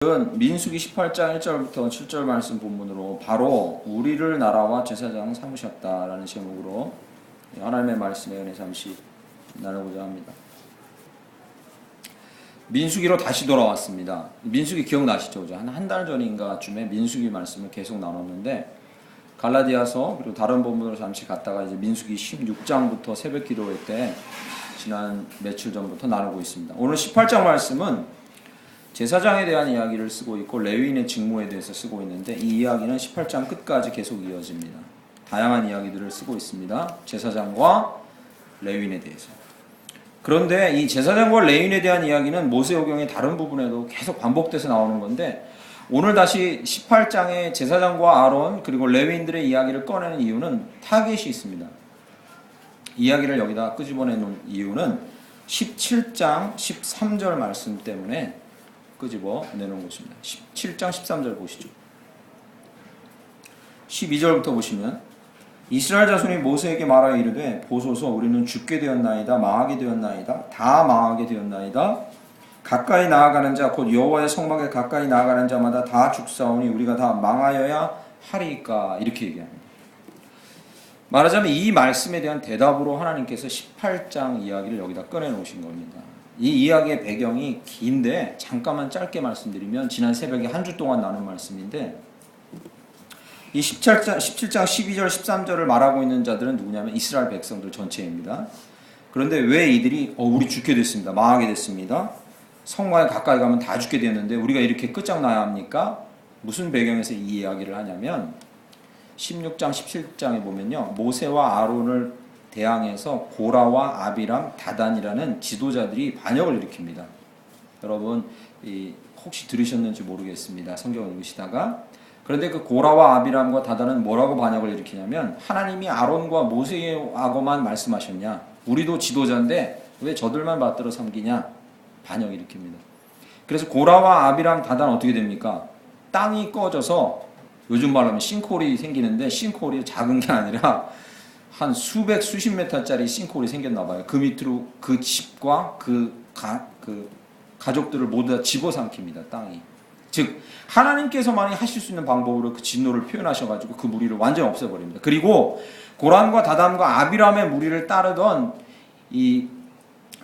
민수기 18장 1절부터 7절 말씀 본문으로 바로 우리를 나라와 제사장 삼으셨다라는 제목으로 하나님의 말씀의 은혜 잠시 나누고자 합니다. 민수기로 다시 돌아왔습니다. 민수기 기억나시죠? 한 달 전인가 쯤에 민수기 말씀을 계속 나눴는데 갈라디아서 그리고 다른 본문으로 잠시 갔다가 이제 민수기 16장부터 새벽 기도회 때 지난 며칠 전부터 나누고 있습니다. 오늘 18장 말씀은 제사장에 대한 이야기를 쓰고 있고 레위인의 직무에 대해서 쓰고 있는데 이 이야기는 18장 끝까지 계속 이어집니다. 다양한 이야기들을 쓰고 있습니다. 제사장과 레위인에 대해서. 그런데 이 제사장과 레위인에 대한 이야기는 모세오경의 다른 부분에도 계속 반복돼서 나오는 건데 오늘 다시 18장에 제사장과 아론 그리고 레위인들의 이야기를 꺼내는 이유는 타겟이 있습니다. 이야기를 여기다 끄집어내 놓은 이유는 17장 13절 말씀 때문에 끄집어 내놓은 것입니다. 17장 13절 보시죠. 12절부터 보시면 이스라엘 자손이 모세에게 말하여 이르되 보소서 우리는 죽게 되었나이다 망하게 되었나이다 다 망하게 되었나이다 가까이 나아가는 자 곧 여호와의 성막에 가까이 나아가는 자마다 다 죽사오니 우리가 다 망하여야 하리이까 이렇게 얘기합니다. 말하자면 이 말씀에 대한 대답으로 하나님께서 18장 이야기를 여기다 꺼내놓으신 겁니다. 이 이야기의 배경이 긴데 잠깐만 짧게 말씀드리면 지난 새벽에 한 주 동안 나눈 말씀인데 이 17장 12절 13절을 말하고 있는 자들은 누구냐면 이스라엘 백성들 전체입니다. 그런데 왜 이들이 우리 죽게 됐습니다. 망하게 됐습니다. 성막에 가까이 가면 다 죽게 되었는데 우리가 이렇게 끝장나야 합니까? 무슨 배경에서 이 이야기를 하냐면 16장 17장에 보면요. 모세와 아론을 대항해서 고라와 아비람, 다단이라는 지도자들이 반역을 일으킵니다. 여러분 혹시 들으셨는지 모르겠습니다. 성경을 읽으시다가 그런데 그 고라와 아비람과 다단은 뭐라고 반역을 일으키냐면 하나님이 아론과 모세하고만 말씀하셨냐? 우리도 지도자인데 왜 저들만 받들어 섬기냐? 반역을 일으킵니다. 그래서 고라와 아비람, 다단 어떻게 됩니까? 땅이 꺼져서 요즘 말로 하면 싱크홀이 생기는데 싱크홀이 작은 게 아니라 한 수백 수십 메타짜리 싱크홀이 생겼나 봐요. 그 밑으로 그 집과 그 가족들을 모두 다 집어삼킵니다. 땅이. 즉 하나님께서만이 하실 수 있는 방법으로 그 진노를 표현하셔가지고 그 무리를 완전히 없애버립니다. 그리고 고란과 다담과 아비람의 무리를 따르던 이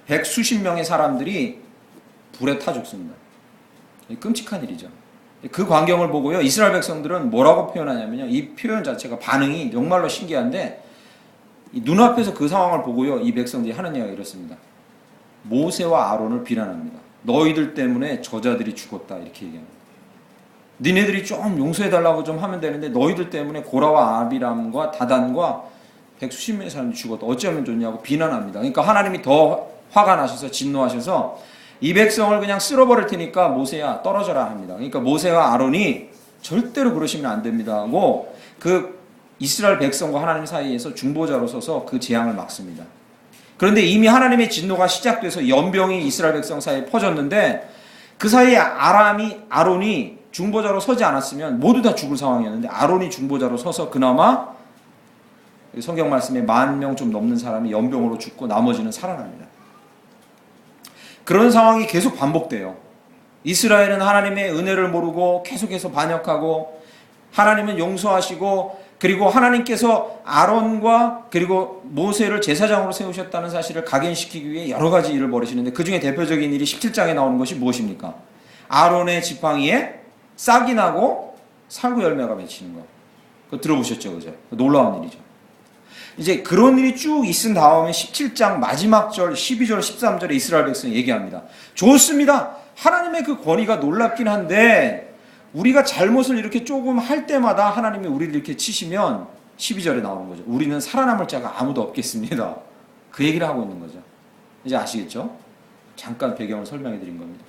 백수십 명의 사람들이 불에 타 죽습니다. 끔찍한 일이죠. 그 광경을 보고요 이스라엘 백성들은 뭐라고 표현하냐면요 이 표현 자체가 반응이 정말로 신기한데 눈앞에서 그 상황을 보고요 이 백성들이 하는 이야기가 이렇습니다. 모세와 아론을 비난합니다. 너희들 때문에 저자들이 죽었다 이렇게 얘기합니다. 니네들이 좀 용서해달라고 좀 하면 되는데 너희들 때문에 고라와 아비람과 다단과 백수십 명의 사람이 죽었다. 어찌하면 좋냐고 비난합니다. 그러니까 하나님이 더 화가 나셔서 진노하셔서 이 백성을 그냥 쓸어버릴 테니까 모세야 떨어져라 합니다. 그러니까 모세와 아론이 절대로 그러시면 안 됩니다 하고 그 이스라엘 백성과 하나님 사이에서 중보자로 서서 그 재앙을 막습니다. 그런데 이미 하나님의 진노가 시작돼서 연병이 이스라엘 백성 사이에 퍼졌는데 그 사이에 아론이 중보자로 서지 않았으면 모두 다 죽을 상황이었는데 아론이 중보자로 서서 그나마 성경 말씀에 10,000명 좀 넘는 사람이 연병으로 죽고 나머지는 살아납니다. 그런 상황이 계속 반복돼요. 이스라엘은 하나님의 은혜를 모르고 계속해서 반역하고 하나님은 용서하시고 그리고 하나님께서 아론과 그리고 모세를 제사장으로 세우셨다는 사실을 각인시키기 위해 여러 가지 일을 벌이시는데 그 중에 대표적인 일이 17장에 나오는 것이 무엇입니까? 아론의 지팡이에 싹이 나고 살구 열매가 맺히는 거. 그거 들어보셨죠? 그죠? 놀라운 일이죠. 이제 그런 일이 쭉 있은 다음에 17장 마지막 절 12절 13절에 이스라엘 백성이 얘기합니다. 좋습니다. 하나님의 그 권위가 놀랍긴 한데 우리가 잘못을 이렇게 조금 할 때마다 하나님이 우리를 이렇게 치시면 12절에 나오는 거죠. 우리는 살아남을 자가 아무도 없겠습니다. 그 얘기를 하고 있는 거죠. 이제 아시겠죠? 잠깐 배경을 설명해 드린 겁니다.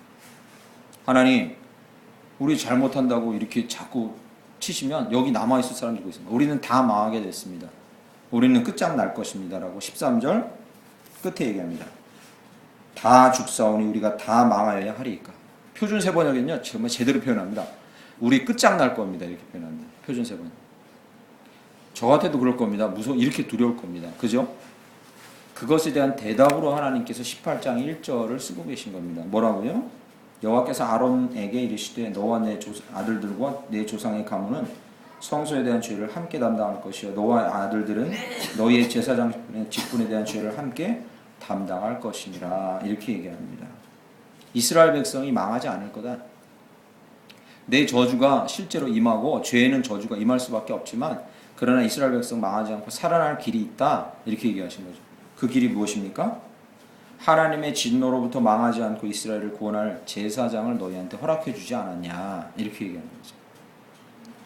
하나님 우리 잘못한다고 이렇게 자꾸 치시면 여기 남아있을 사람들이 있습니다. 우리는 다 망하게 됐습니다. 우리는 끝장날 것입니다 라고 13절 끝에 얘기합니다. 다 죽사오니 우리가 다 망하여야 하리이까. 표준 세번역에는요 정말 제대로 표현합니다. 우리 끝장날 겁니다 이렇게 표현합니다. 표준 세번역. 저 같아도 그럴 겁니다. 이렇게 두려울 겁니다. 그죠? 그것에 대한 대답으로 하나님께서 18장 1절을 쓰고 계신 겁니다. 뭐라고요? 여호와께서 아론에게 이르시되 너와 내 아들들과 내 조상의 가문은 성소에 대한 죄를 함께 담당할 것이요 너와 아들들은 너희의 제사장 직분에 대한 죄를 함께 담당할 것이니라. 이렇게 얘기합니다. 이스라엘 백성이 망하지 않을 거다. 내 저주가 실제로 임하고 죄에는 저주가 임할 수밖에 없지만 그러나 이스라엘 백성 망하지 않고 살아날 길이 있다. 이렇게 얘기하신 거죠. 그 길이 무엇입니까? 하나님의 진노로부터 망하지 않고 이스라엘을 구원할 제사장을 너희한테 허락해 주지 않았냐. 이렇게 얘기하는 거죠.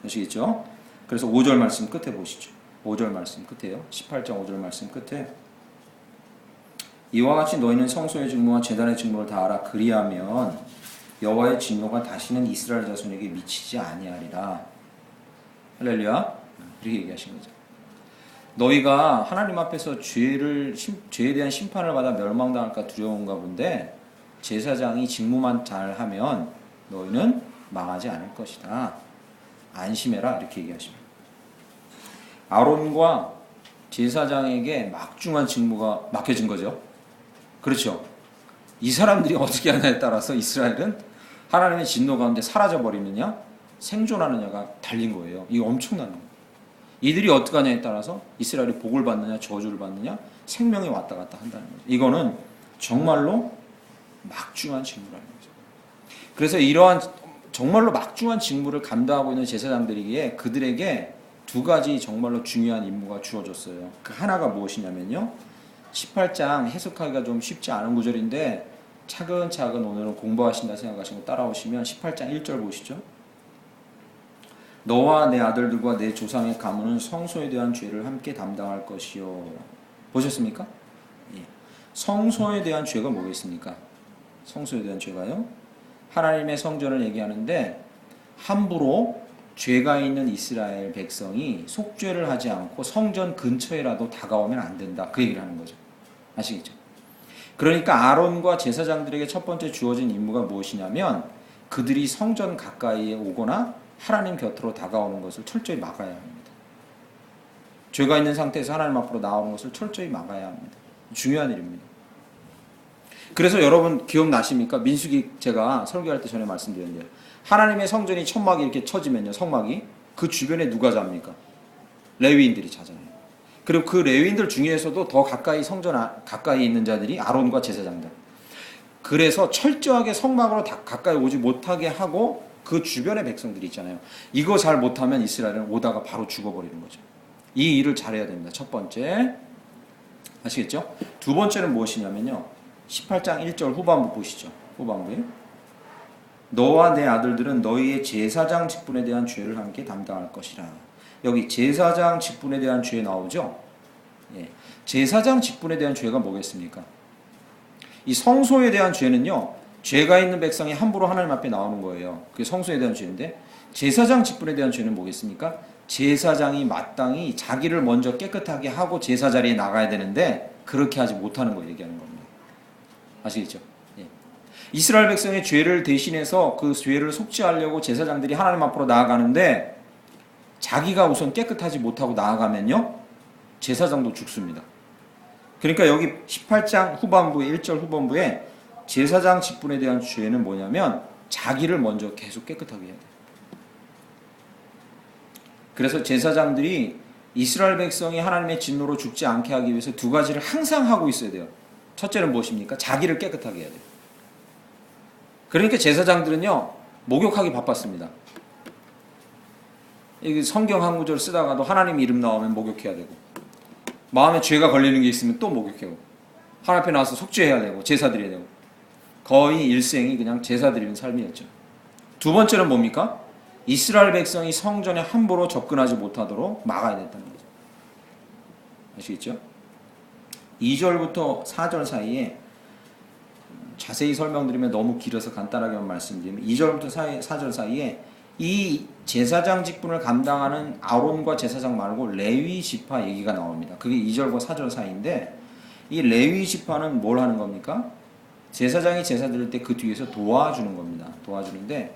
아시겠죠? 그래서 5절 말씀 끝에 보시죠. 5절 말씀 끝에요. 18장 5절 말씀 끝에 이와 같이 너희는 성소의 직무와 제단의 직무를 다하라. 그리하면 여호와의 진노가 다시는 이스라엘 자손에게 미치지 아니하리라. 할렐루야. 이렇게 얘기하신 거죠. 너희가 하나님 앞에서 죄에 대한 심판을 받아 멸망당할까 두려운가 본데 제사장이 직무만 잘하면 너희는 망하지 않을 것이다. 안심해라. 이렇게 얘기하십니다. 아론과 제사장에게 막중한 직무가 맡겨진 거죠. 그렇죠. 이 사람들이 어떻게 하냐에 따라서 이스라엘은 하나님의 진노 가운데 사라져버리느냐 생존하느냐가 달린 거예요. 이거 엄청난 거예요. 이들이 어떻게 하냐에 따라서 이스라엘이 복을 받느냐 저주를 받느냐 생명이 왔다 갔다 한다는 거죠. 이거는 정말로 막중한 직무라는 거죠. 그래서 이러한 정말로 막중한 직무를 감당하고 있는 제사장들이기에 그들에게 두 가지 정말로 중요한 임무가 주어졌어요. 그 하나가 무엇이냐면요. 18장 해석하기가 좀 쉽지 않은 구절인데 차근차근 오늘은 공부하신다 생각하시고 따라오시면 18장 1절 보시죠. 너와 내 아들들과 내 조상의 가문은 성소에 대한 죄를 함께 담당할 것이요. 보셨습니까? 예. 성소에 대한 죄가 뭐겠습니까? 성소에 대한 죄가요. 하나님의 성전을 얘기하는데 함부로 죄가 있는 이스라엘 백성이 속죄를 하지 않고 성전 근처에라도 다가오면 안 된다. 그 얘기를 하는 거죠. 아시겠죠? 그러니까 아론과 제사장들에게 첫 번째 주어진 임무가 무엇이냐면 그들이 성전 가까이에 오거나 하나님 곁으로 다가오는 것을 철저히 막아야 합니다. 죄가 있는 상태에서 하나님 앞으로 나오는 것을 철저히 막아야 합니다. 중요한 일입니다. 그래서 여러분 기억나십니까? 민수기 제가 설교할 때 전에 말씀드렸는데 하나님의 성전이 천막이 이렇게 쳐지면요. 성막이 그 주변에 누가 잡니까? 레위인들이 자잖아요. 그리고 그 레위인들 중에서도 더 가까이 성전 가까이 있는 자들이 아론과 제사장들. 그래서 철저하게 성막으로 가까이 오지 못하게 하고 그 주변의 백성들이 있잖아요. 이거 잘 못하면 이스라엘은 오다가 바로 죽어버리는 거죠. 이 일을 잘해야 됩니다. 첫 번째. 아시겠죠? 두 번째는 무엇이냐면요. 18장 1절 후반부 보시죠. 후반부에. 너와 내 아들들은 너희의 제사장 직분에 대한 죄를 함께 담당할 것이라. 여기 제사장 직분에 대한 죄 나오죠? 예. 제사장 직분에 대한 죄가 뭐겠습니까? 이 성소에 대한 죄는요. 죄가 있는 백성이 함부로 하나님 앞에 나오는 거예요. 그게 성소에 대한 죄인데 제사장 직분에 대한 죄는 뭐겠습니까? 제사장이 마땅히 자기를 먼저 깨끗하게 하고 제사 자리에 나가야 되는데 그렇게 하지 못하는 거 얘기하는 겁니다. 아시겠죠? 예. 이스라엘 백성의 죄를 대신해서 그 죄를 속죄하려고 제사장들이 하나님 앞으로 나아가는데 자기가 우선 깨끗하지 못하고 나아가면요. 제사장도 죽습니다. 그러니까 여기 18장 후반부에 1절 후반부에 제사장 직분에 대한 죄는 뭐냐면 자기를 먼저 계속 깨끗하게 해야 돼요. 그래서 제사장들이 이스라엘 백성이 하나님의 진노로 죽지 않게 하기 위해서 두 가지를 항상 하고 있어야 돼요. 첫째는 무엇입니까? 자기를 깨끗하게 해야 돼요. 그러니까 제사장들은요. 목욕하기 바빴습니다. 성경 한 구절 쓰다가도 하나님 이름 나오면 목욕해야 되고 마음에 죄가 걸리는 게 있으면 또 목욕해요. 하나님 앞에 나와서 속죄해야 되고 제사 드려야 되고 거의 일생이 그냥 제사 드리는 삶이었죠. 두 번째는 뭡니까? 이스라엘 백성이 성전에 함부로 접근하지 못하도록 막아야 됐다는 거죠. 아시겠죠? 2절부터 4절 사이에 자세히 설명드리면 너무 길어서 간단하게만 말씀드리면 2절부터 4절 사이에 이 제사장 직분을 감당하는 아론과 제사장 말고 레위 지파 얘기가 나옵니다. 그게 2절과 4절 사이인데 이 레위 지파는 뭘 하는 겁니까? 제사장이 제사 드릴 때 그 뒤에서 도와주는 겁니다. 도와주는데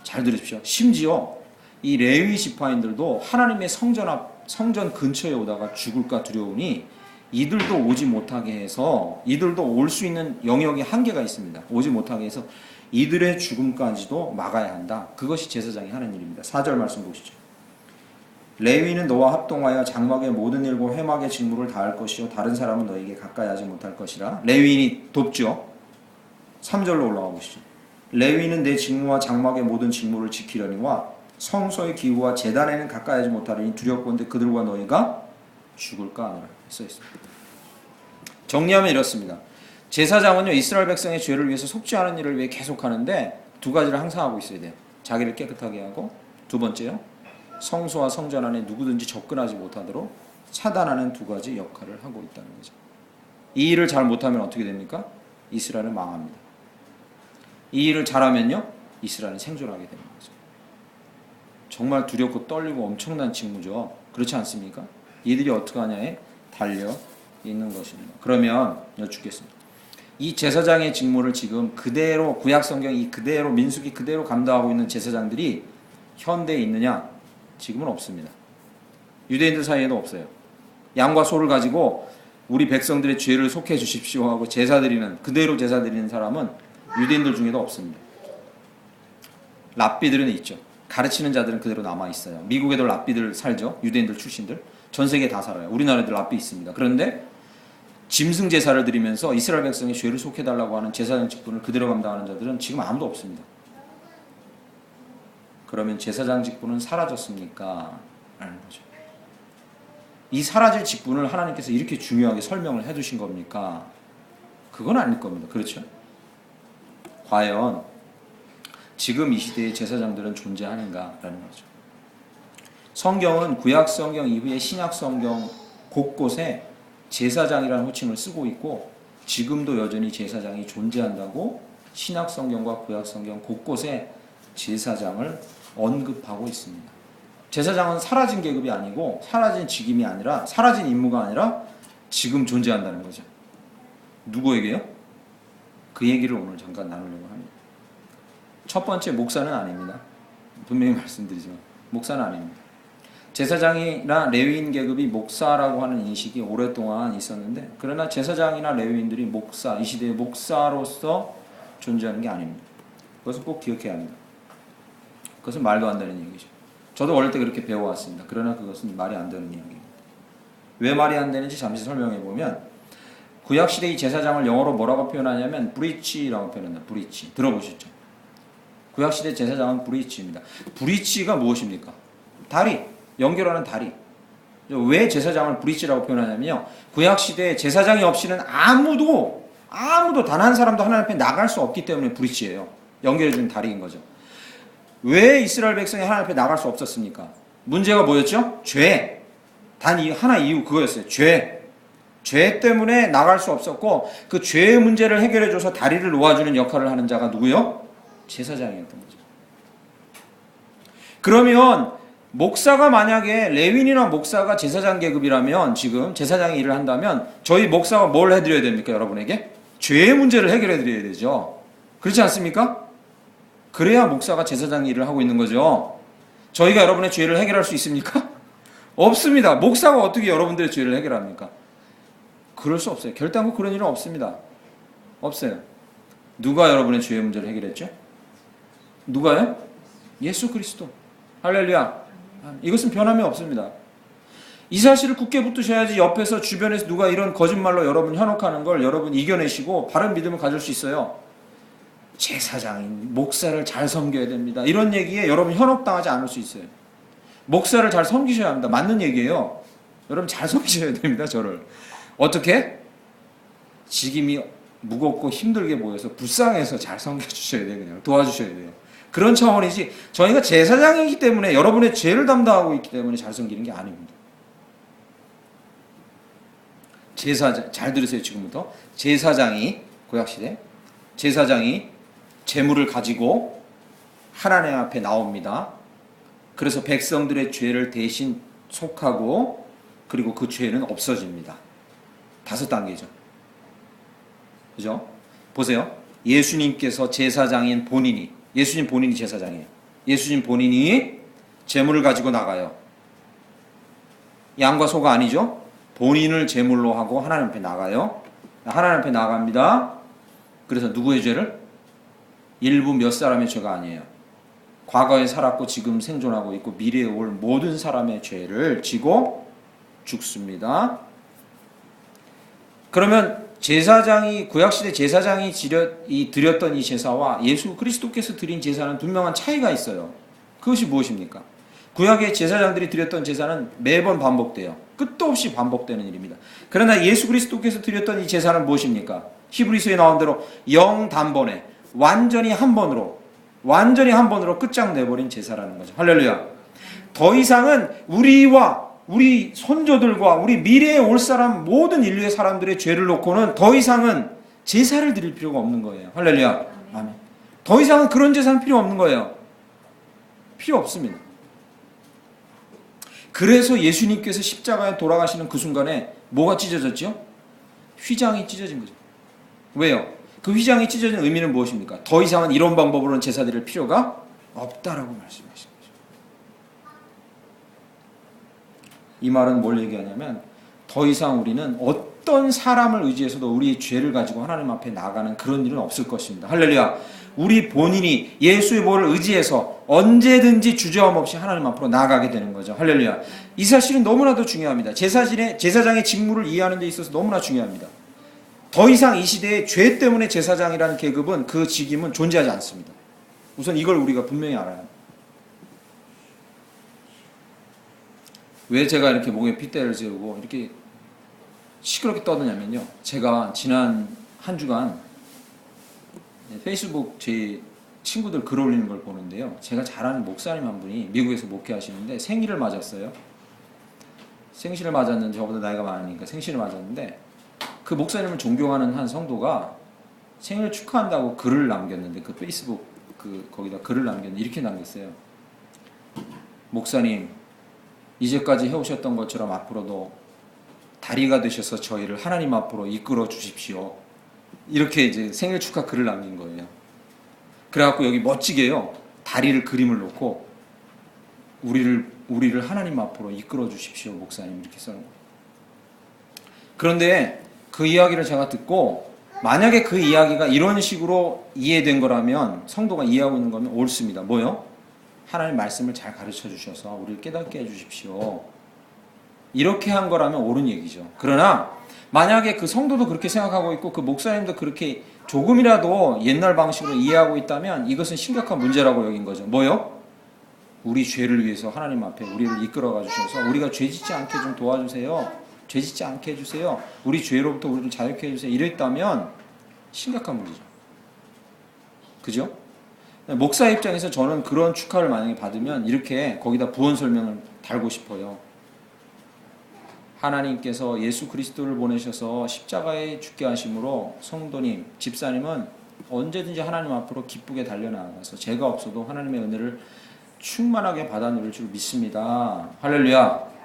잘 들으십시오. 심지어 이 레위 지파인들도 하나님의 성전 근처에 오다가 죽을까 두려우니 이들도 오지 못하게 해서 이들도 올 수 있는 영역이 한계가 있습니다. 오지 못하게 해서 이들의 죽음까지도 막아야 한다. 그것이 제사장이 하는 일입니다. 4절 말씀 보시죠. 레위는 너와 합동하여 장막의 모든 일과 회막의 직무를 다할 것이요 다른 사람은 너에게 가까이 하지 못할 것이라. 레위인이 돕죠. 3절로 올라가 보시죠. 레위는 내 직무와 장막의 모든 직무를 지키려니와 성소의 기후와 제단에는 가까이 하지 못하리니 두렵건대 그들과 너희가 죽을까 하노라. 써 있습니다. 정리하면 이렇습니다. 제사장은요 이스라엘 백성의 죄를 위해서 속지 않은 일을 위해 계속 하는데 두 가지를 항상 하고 있어야 돼요. 자기를 깨끗하게 하고, 두 번째요 성소와 성전 안에 누구든지 접근하지 못하도록 차단하는 두 가지 역할을 하고 있다는 거죠. 이 일을 잘 못하면 어떻게 됩니까? 이스라엘은 망합니다. 이 일을 잘하면요 이스라엘은 생존하게 되는 거죠. 정말 두렵고 떨리고 엄청난 직무죠. 그렇지 않습니까? 이들이 어떻게 하냐에 달려 있는 것입니다. 그러면 여쭙겠습니다. 이 제사장의 직무를 지금 그대로 구약성경이 그대로 민수기 그대로 감당하고 있는 제사장들이 현대에 있느냐? 지금은 없습니다. 유대인들 사이에도 없어요. 양과 소를 가지고 우리 백성들의 죄를 속해 주십시오 하고 제사 드리는, 그대로 제사 드리는 사람은 유대인들 중에도 없습니다. 랍비들은 있죠. 가르치는 자들은 그대로 남아 있어요. 미국에도 랍비들 살죠. 유대인들 출신들. 전 세계에 다 살아요. 우리나라에도 랍비 있습니다. 그런데 짐승 제사를 드리면서 이스라엘 백성의 죄를 속해달라고 하는 제사장 직분을 그대로 감당하는 자들은 지금 아무도 없습니다. 그러면 제사장 직분은 사라졌습니까? 라는 거죠. 이 사라질 직분을 하나님께서 이렇게 중요하게 설명을 해두신 겁니까? 그건 아닐 겁니다. 그렇죠? 과연 지금 이 시대의 제사장들은 존재하는가라는 거죠. 성경은 구약 성경 이후에 신약 성경 곳곳에 제사장이라는 호칭을 쓰고 있고 지금도 여전히 제사장이 존재한다고 신약 성경과 구약 성경 곳곳에 제사장을 언급하고 있습니다. 제사장은 사라진 계급이 아니고 사라진 직임이 아니라 사라진 임무가 아니라 지금 존재한다는 거죠. 누구에게요? 그 얘기를 오늘 잠깐 나누려고 합니다. 첫 번째, 목사는 아닙니다. 분명히 말씀드리지만 목사는 아닙니다. 제사장이나 레위인 계급이 목사라고 하는 인식이 오랫동안 있었는데 그러나 제사장이나 레위인들이 목사, 이 시대의 목사로서 존재하는 게 아닙니다. 그것을 꼭 기억해야 합니다. 그것은 말도 안 되는 얘기죠. 저도 어릴 때 그렇게 배워왔습니다. 그러나 그것은 말이 안 되는 이야기입니다. 왜 말이 안 되는지 잠시 설명해 보면 구약시대 이 제사장을 영어로 뭐라고 표현하냐면 브리치라고 표현합니다. 브리치. 들어보셨죠? 구약시대 제사장은 브리치입니다. 브리치가 무엇입니까? 다리. 연결하는 다리. 왜 제사장을 브리치라고 표현하냐면요. 구약시대에 제사장이 없이는 아무도 단 한 사람도 하나님 앞에 나갈 수 없기 때문에 브리치예요. 연결해주는 다리인 거죠. 왜 이스라엘 백성이 하나님 앞에 나갈 수 없었습니까? 문제가 뭐였죠? 죄. 단 하나 이유 그거였어요. 죄 때문에 나갈 수 없었고 그 죄의 문제를 해결해줘서 다리를 놓아주는 역할을 하는 자가 누구요? 제사장이었던 거죠. 그러면 목사가 만약에 레위인이나 목사가 제사장 계급이라면 지금 제사장이 일을 한다면 저희 목사가 뭘 해드려야 됩니까? 여러분에게? 죄의 문제를 해결해드려야 되죠. 그렇지 않습니까? 그래야 목사가 제사장 일을 하고 있는 거죠. 저희가 여러분의 죄를 해결할 수 있습니까? 없습니다. 목사가 어떻게 여러분들의 죄를 해결합니까? 그럴 수 없어요. 결단코 그런 일은 없습니다. 없어요. 누가 여러분의 죄의 문제를 해결했죠? 누가요? 예수 그리스도. 할렐루야. 이것은 변함이 없습니다. 이 사실을 굳게 붙드셔야지 옆에서 주변에서 누가 이런 거짓말로 여러분 현혹하는 걸 여러분 이겨내시고 바른 믿음을 가질 수 있어요. 제사장인 목사를 잘 섬겨야 됩니다. 이런 얘기에 여러분 현혹당하지 않을 수 있어요. 목사를 잘 섬기셔야 합니다. 맞는 얘기예요. 여러분 잘 섬기셔야 됩니다. 저를. 어떻게? 직임이 무겁고 힘들게 보여서 불쌍해서 잘 섬겨주셔야 돼요. 그냥 도와주셔야 돼요. 그런 차원이지 저희가 제사장이기 때문에 여러분의 죄를 담당하고 있기 때문에 잘 섬기는 게 아닙니다. 제사장, 잘 들으세요. 지금부터. 제사장이 구약시대 제사장이 제물을 가지고 하나님 앞에 나옵니다. 그래서 백성들의 죄를 대신 속하고 그리고 그 죄는 없어집니다. 5단계죠. 그죠? 보세요. 예수님께서 제사장인 본인이, 예수님 본인이 제사장이에요. 예수님 본인이 제물을 가지고 나가요. 양과 소가 아니죠. 본인을 제물로 하고 하나님 앞에 나가요. 하나님 앞에 나갑니다. 그래서 누구의 죄를? 일부 몇 사람의 죄가 아니에요. 과거에 살았고 지금 생존하고 있고 미래에 올 모든 사람의 죄를 지고 죽습니다. 그러면 제사장이 구약시대 제사장이 드렸던 이 제사와 예수 그리스도께서 드린 제사는 분명한 차이가 있어요. 그것이 무엇입니까? 구약의 제사장들이 드렸던 제사는 매번 반복돼요. 끝도 없이 반복되는 일입니다. 그러나 예수 그리스도께서 드렸던 이 제사는 무엇입니까? 히브리서에 나온 대로 영단번에 완전히 한 번으로 끝장내버린 제사라는 거죠. 할렐루야. 더 이상은 우리와 우리 손조들과 우리 미래에 올 사람 모든 인류의 사람들의 죄를 놓고는 더 이상은 제사를 드릴 필요가 없는 거예요. 할렐루야. 아멘. 더 이상은 그런 제사는 필요 없는 거예요. 필요 없습니다. 그래서 예수님께서 십자가에 돌아가시는 그 순간에 뭐가 찢어졌죠? 휘장이 찢어진 거죠. 왜요? 그 휘장이 찢어진 의미는 무엇입니까? 더 이상은 이런 방법으로는 제사 드릴 필요가 없다라고 말씀하신 거죠. 이 말은 뭘 얘기하냐면 더 이상 우리는 어떤 사람을 의지해서도 우리의 죄를 가지고 하나님 앞에 나가는 그런 일은 없을 것입니다. 할렐루야. 우리 본인이 예수의 보혈을 의지해서 언제든지 주저함 없이 하나님 앞으로 나아가게 되는 거죠. 할렐루야. 이 사실은 너무나도 중요합니다. 제사장의 직무를 이해하는 데 있어서 너무나 중요합니다. 더 이상 이 시대에 죄 때문에 제사장이라는 계급은 그 직임은 존재하지 않습니다. 우선 이걸 우리가 분명히 알아야 합니다. 왜 제가 이렇게 목에 핏대를 세우고 이렇게 시끄럽게 떠드냐면요. 제가 지난 한 주간 페이스북 제 친구들 글 올리는 걸 보는데요. 제가 잘 아는 목사님 한 분이 미국에서 목회하시는데 생일을 맞았어요. 생신을 맞았는데 저보다 나이가 많으니까 생신을 맞았는데 그 목사님을 존경하는 한 성도가 생일 축하한다고 글을 남겼는데 그 페이스북 거기다 글을 남겼는데 이렇게 남겼어요. 목사님, 이제까지 해오셨던 것처럼 앞으로도 다리가 되셔서 저희를 하나님 앞으로 이끌어 주십시오. 이렇게 이제 생일 축하 글을 남긴 거예요. 그래갖고 여기 멋지게요. 다리를 그림을 놓고 우리를 하나님 앞으로 이끌어 주십시오, 목사님. 이렇게 써는 거예요. 그런데 그 이야기를 제가 듣고 만약에 그 이야기가 이런 식으로 이해된 거라면 성도가 이해하고 있는 거면 옳습니다. 뭐요? 하나님 말씀을 잘 가르쳐 주셔서 우리를 깨닫게 해 주십시오. 이렇게 한 거라면 옳은 얘기죠. 그러나 만약에 그 성도도 그렇게 생각하고 있고 그 목사님도 그렇게 조금이라도 옛날 방식으로 이해하고 있다면 이것은 심각한 문제라고 여긴 거죠. 뭐요? 우리 죄를 위해서 하나님 앞에 우리를 이끌어가 주셔서 우리가 죄 짓지 않게 좀 도와주세요. 죄 짓지 않게 해주세요. 우리 죄로부터 우리를 자유케 해주세요. 이랬다면 심각한 문제죠. 그죠? 목사 입장에서 저는 그런 축하를 만약에 받으면 이렇게 거기다 부언 설명을 달고 싶어요. 하나님께서 예수 그리스도를 보내셔서 십자가에 죽게 하심으로 성도님, 집사님은 언제든지 하나님 앞으로 기쁘게 달려나가서 죄가 없어도 하나님의 은혜를 충만하게 받아 누릴 줄 믿습니다. 할렐루야.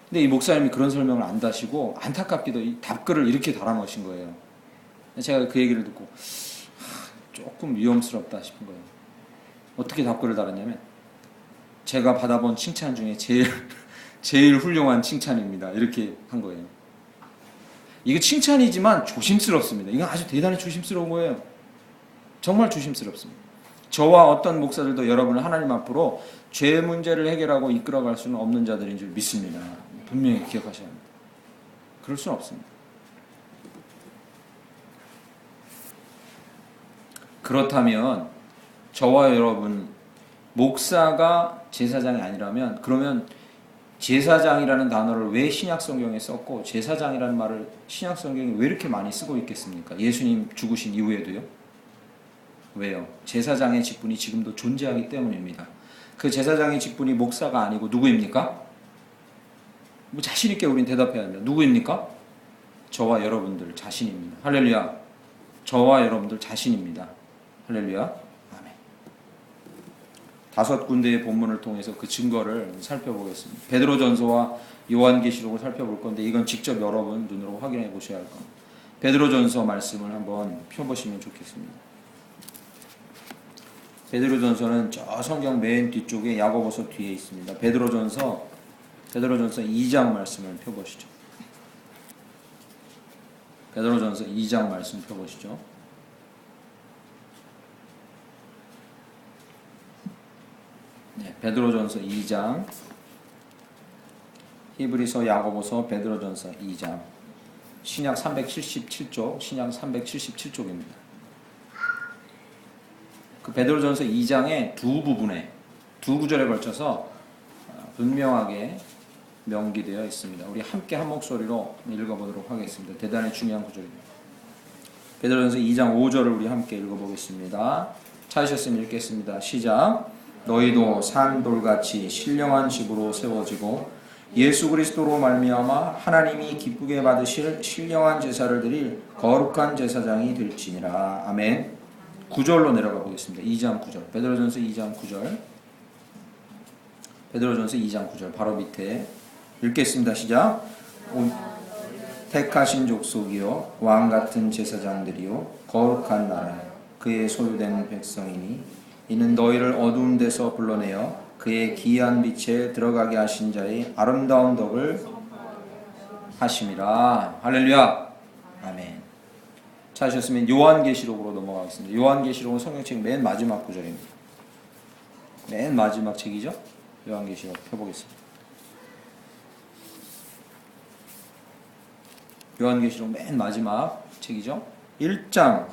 근데 이 목사님이 그런 설명을 안 다시고 안타깝게도 이 답글을 이렇게 달아놓으신 거예요. 제가 그 얘기를 듣고 조금 위험스럽다 싶은 거예요. 어떻게 답글을 달았냐면 제가 받아본 칭찬 중에 제일 훌륭한 칭찬입니다. 이렇게 한 거예요. 이거 칭찬이지만 조심스럽습니다. 이건 아주 대단히 조심스러운 거예요. 정말 조심스럽습니다. 저와 어떤 목사들도 여러분을 하나님 앞으로 죄 문제를 해결하고 이끌어갈 수는 없는 자들인 줄 믿습니다. 분명히 기억하셔야 합니다. 그럴 수는 없습니다. 그렇다면 저와 여러분 목사가 제사장이 아니라면 그러면 제사장이라는 단어를 왜 신약성경에 썼고 제사장이라는 말을 신약성경에 왜 이렇게 많이 쓰고 있겠습니까? 예수님 죽으신 이후에도요. 왜요? 제사장의 직분이 지금도 존재하기 때문입니다. 그 제사장의 직분이 목사가 아니고 누구입니까? 뭐 자신 있게 우린 대답해야 합니다. 누구입니까? 저와 여러분들 자신입니다. 할렐루야. 저와 여러분들 자신입니다. 할렐루야. 아멘. 5군데의 본문을 통해서 그 증거를 살펴보겠습니다. 베드로전서와 요한계시록을 살펴볼 건데 이건 직접 여러분 눈으로 확인해 보셔야 할 겁니다. 베드로전서 말씀을 한번 펴보시면 좋겠습니다. 베드로전서는 저 성경 맨 뒤쪽에 야고보서 뒤에 있습니다. 베드로전서 2장 말씀을 펴보시죠. 베드로전서 2장 말씀 펴보시죠. 네, 베드로전서 2장, 히브리서, 야고보서, 베드로전서 2장. 신약 377쪽, 신약 377쪽입니다. 그 베드로전서 2장의 두 부분에, 두 구절에 걸쳐서 분명하게 명기되어 있습니다. 우리 함께 한 목소리로 읽어보도록 하겠습니다. 대단히 중요한 구절입니다. 베드로전서 2장 5절을 우리 함께 읽어보겠습니다. 찾으셨으면 읽겠습니다. 시작. 너희도 산 돌같이 신령한 집으로 세워지고 예수 그리스도로 말미암아 하나님이 기쁘게 받으실 신령한 제사를 드릴 거룩한 제사장이 될지니라. 아멘. 9절로 내려가 보겠습니다. 2장 9절. 베드로전서 2장 9절. 베드로전서 2장 9절 바로 밑에 읽겠습니다. 시작. 택하신 족속이요 왕 같은 제사장들이요 거룩한 나라요 그의 소유된 백성이니 이는 너희를 어두운 데서 불러내어 그의 기이한 빛에 들어가게 하신 자의 아름다운 덕을 하심이라. 할렐루야. 아멘. 찾으셨으면 요한계시록으로 넘어가겠습니다. 요한계시록은 성경책 맨 마지막 구절입니다. 맨 마지막 책이죠. 요한계시록 펴보겠습니다. 요한계시록 맨 마지막 책이죠. 1장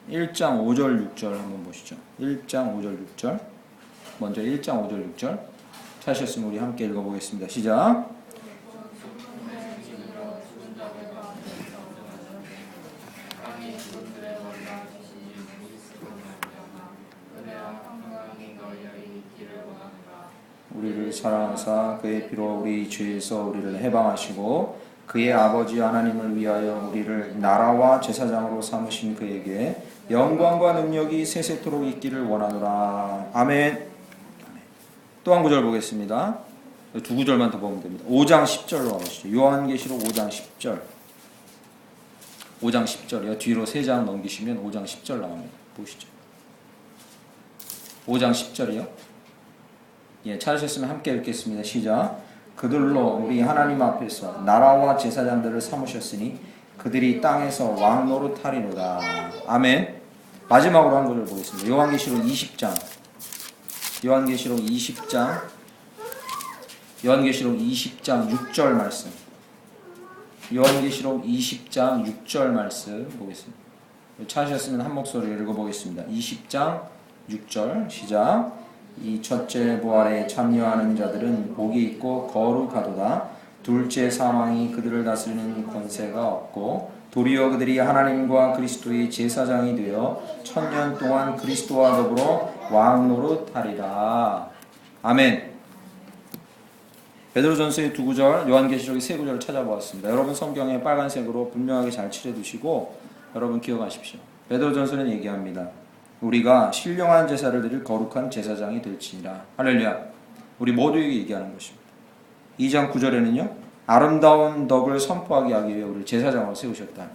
5절 6절 한번 보시죠. 1장 5절 6절. 먼저 1장 5절 6절 찾으셨으면 우리 함께 읽어보겠습니다. 시작. 우리를 사랑하사 그의 피로 우리 죄에서 우리를 해방하시고 그의 아버지 하나님을 위하여 우리를 나라와 제사장으로 삼으신 그에게 영광과 능력이 세세토록 있기를 원하노라. 아멘. 또 한 구절 보겠습니다. 두 구절만 더 보면 됩니다. 5장 10절로 가보시죠. 요한계시록 5장 10절. 5장 10절이요. 뒤로 3장 넘기시면 5장 10절 나옵니다. 보시죠. 5장 10절이요. 예, 찾으셨으면 함께 읽겠습니다. 시작. 그들로 우리 하나님 앞에서 나라와 제사장들을 삼으셨으니 그들이 땅에서 왕 노릇하리로다. 아멘. 마지막으로 한 구절 보겠습니다. 요한계시록 20장. 요한계시록 20장 6절 말씀. 요한계시록 20장 6절 말씀 보겠습니다. 찾으셨으면 한 목소리 읽어보겠습니다. 20장 6절 시작. 이 첫째 부활에 참여하는 자들은 복이 있고 거룩하도다. 둘째 사망이 그들을 다스리는 권세가 없고 도리어 그들이 하나님과 그리스도의 제사장이 되어 1000년 동안 그리스도와 더불어 왕 노릇하리라. 아멘. 베드로전서의 2구절, 요한계시록의 3구절을 찾아보았습니다. 여러분 성경에 빨간색으로 분명하게 잘 칠해두시고 여러분 기억하십시오. 베드로전서는 얘기합니다. 우리가 신령한 제사를 드릴 거룩한 제사장이 될지니라. 할렐루야. 우리 모두에게 얘기하는 것입니다. 2장 9절에는요. 아름다운 덕을 선포하게 하기 위해 우리를 제사장으로 세우셨다.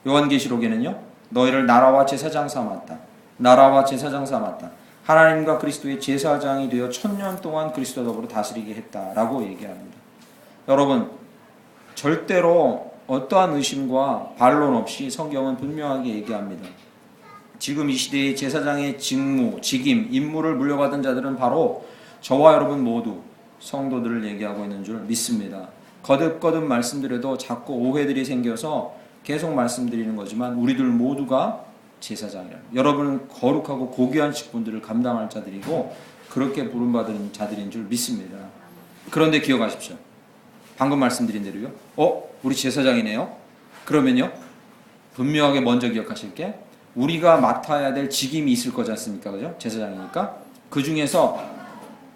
요한계시록에는요. 너희를 나라와 제사장 삼았다. 나라와 제사장 삼았다. 하나님과 그리스도의 제사장이 되어 1000년 동안 그리스도와 더불어 다스리게 했다라고 얘기합니다. 여러분 절대로 어떠한 의심과 반론 없이 성경은 분명하게 얘기합니다. 지금 이 시대의 제사장의 직무, 직임, 임무를 물려받은 자들은 바로 저와 여러분 모두 성도들을 얘기하고 있는 줄 믿습니다. 거듭거듭 말씀드려도 자꾸 오해들이 생겨서 계속 말씀드리는 거지만 우리들 모두가 제사장이라. 여러분은 거룩하고 고귀한 직분들을 감당할 자들이고 그렇게 부름받은 자들인 줄 믿습니다. 그런데 기억하십시오. 방금 말씀드린 대로요. 우리 제사장이네요. 그러면요. 분명하게 먼저 기억하실 게 우리가 맡아야 될 직임이 있을 거지 않습니까? 그죠? 제사장이니까. 그 중에서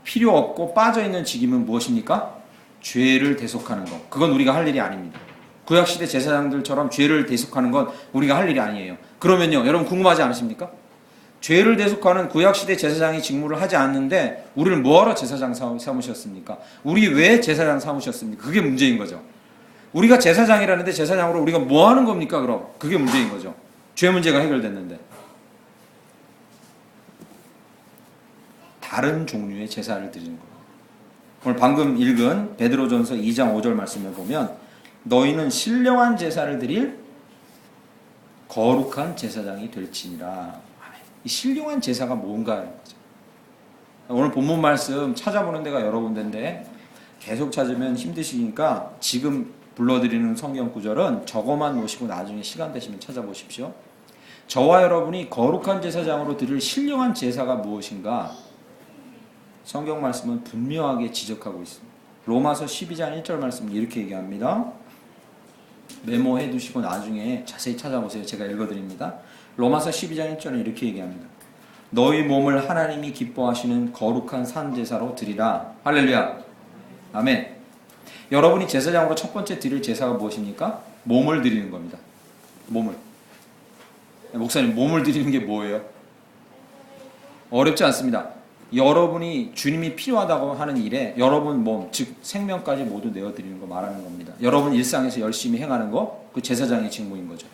필요 없고 빠져있는 직임은 무엇입니까? 죄를 대속하는 것. 그건 우리가 할 일이 아닙니다. 구약시대 제사장들처럼 죄를 대속하는 건 우리가 할 일이 아니에요. 그러면요. 여러분 궁금하지 않으십니까? 죄를 대속하는 구약시대 제사장이 직무를 하지 않는데 우리를 뭐하러 제사장 삼으셨습니까? 우리 왜 제사장 삼으셨습니까? 그게 문제인 거죠. 우리가 제사장이라는데 제사장으로 우리가 뭐 하는 겁니까? 그럼 그게 문제인 거죠. 죄 문제가 해결됐는데 다른 종류의 제사를 드리는 거예요. 오늘 방금 읽은 베드로전서 2장 5절 말씀을 보면 너희는 신령한 제사를 드릴 거룩한 제사장이 될지니라. 이 신령한 제사가 뭔가 하는 거죠. 오늘 본문 말씀 찾아보는 데가 여러 군데인데 계속 찾으면 힘드시니까 지금 불러드리는 성경 구절은 적어만 놓으시고 나중에 시간 되시면 찾아보십시오. 저와 여러분이 거룩한 제사장으로 드릴 신령한 제사가 무엇인가? 성경 말씀은 분명하게 지적하고 있습니다. 로마서 12장 1절 말씀은 이렇게 얘기합니다. 메모해 두시고 나중에 자세히 찾아보세요. 제가 읽어드립니다. 로마서 12장 1절은 이렇게 얘기합니다. 너희 몸을 하나님이 기뻐하시는 거룩한 산 제사로 드리라. 할렐루야. 아멘. 여러분이 제사장으로 첫 번째 드릴 제사가 무엇입니까? 몸을 드리는 겁니다. 몸을. 목사님, 몸을 드리는 게 뭐예요? 어렵지 않습니다. 여러분이 주님이 필요하다고 하는 일에 여러분 몸, 즉 생명까지 모두 내어드리는 거 말하는 겁니다. 여러분 일상에서 열심히 행하는 거, 그 제사장의 직무인 거죠.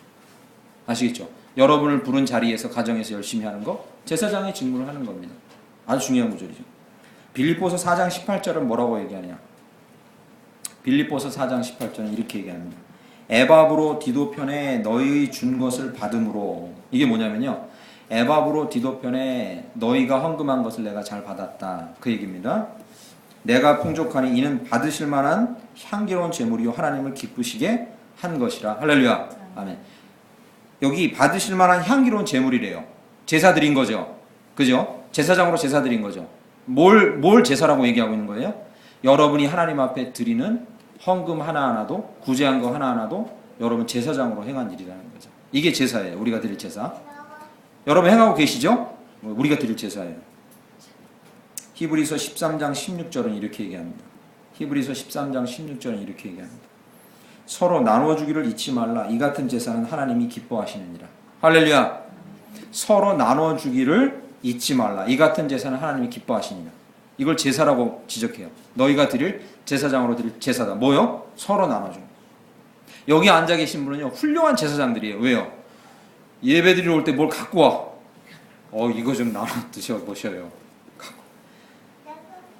아시겠죠? 여러분을 부른 자리에서 가정에서 열심히 하는 거, 제사장의 직무를 하는 겁니다. 아주 중요한 구절이죠. 빌립보서 4장 18절은 뭐라고 얘기하냐? 빌립보서 4장 18절은 이렇게 얘기합니다. 에바브로 디도 편에 너희의 준 것을 받음으로. 이게 뭐냐면요, 에바브로 디도 편에 너희가 헌금한 것을 내가 잘 받았다, 그 얘기입니다. 내가 풍족하니 이는 받으실 만한 향기로운 제물이요 하나님을 기쁘시게 한 것이라. 할렐루야. 아멘. 여기 받으실 만한 향기로운 제물이래요. 제사 드린 거죠. 그죠? 제사장으로 제사 드린 거죠. 뭘 제사라고 얘기하고 있는 거예요? 여러분이 하나님 앞에 드리는 헌금 하나하나도, 구제한 거 하나하나도 여러분 제사장으로 행한 일이라는 거죠. 이게 제사예요. 우리가 드릴 제사. 여러분 행하고 계시죠? 우리가 드릴 제사예요. 히브리서 13장 16절은 이렇게 얘기합니다. 히브리서 13장 16절은 이렇게 얘기합니다. 서로 나눠주기를 잊지 말라. 이 같은 제사는 하나님이 기뻐하시느니라. 할렐루야. 서로 나눠주기를 잊지 말라. 이 같은 제사는 하나님이 기뻐하시느니라. 이걸 제사라고 지적해요. 너희가 드릴 제사장으로 드릴 제사다. 뭐요? 서로 나눠주는. 여기 앉아 계신 분은요, 훌륭한 제사장들이에요. 왜요? 예배 드리러 올 때 뭘 갖고 와. 이거 좀 나눠 드셔보셔요.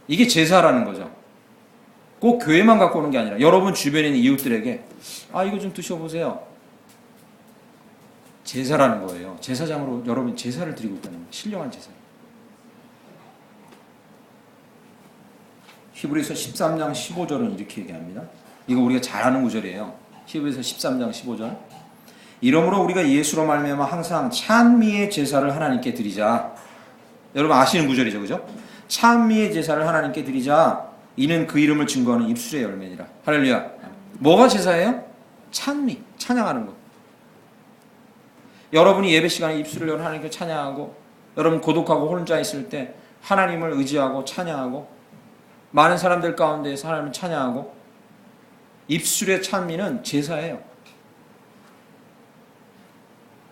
이게 제사라는 거죠. 꼭 교회만 갖고 오는 게 아니라 여러분 주변에 있는 이웃들에게 이거 좀 드셔보세요. 제사라는 거예요. 제사장으로 여러분 제사를 드리고 있다는 거예요. 신령한 제사. 히브리서 13장 15절은 이렇게 얘기합니다. 이거 우리가 잘 아는 구절이에요. 히브리서 13장 15절. 이러므로 우리가 예수로 말미암아 항상 찬미의 제사를 하나님께 드리자. 여러분 아시는 구절이죠, 그죠? 찬미의 제사를 하나님께 드리자. 이는 그 이름을 증거하는 입술의 열매니라. 할렐루야. 뭐가 제사예요? 찬미, 찬양하는 것. 여러분이 예배 시간에 입술을 열어 하나님께 찬양하고, 여러분 고독하고 혼자 있을 때 하나님을 의지하고 찬양하고, 많은 사람들 가운데에서 하나님을 찬양하고, 입술의 찬미는 제사예요.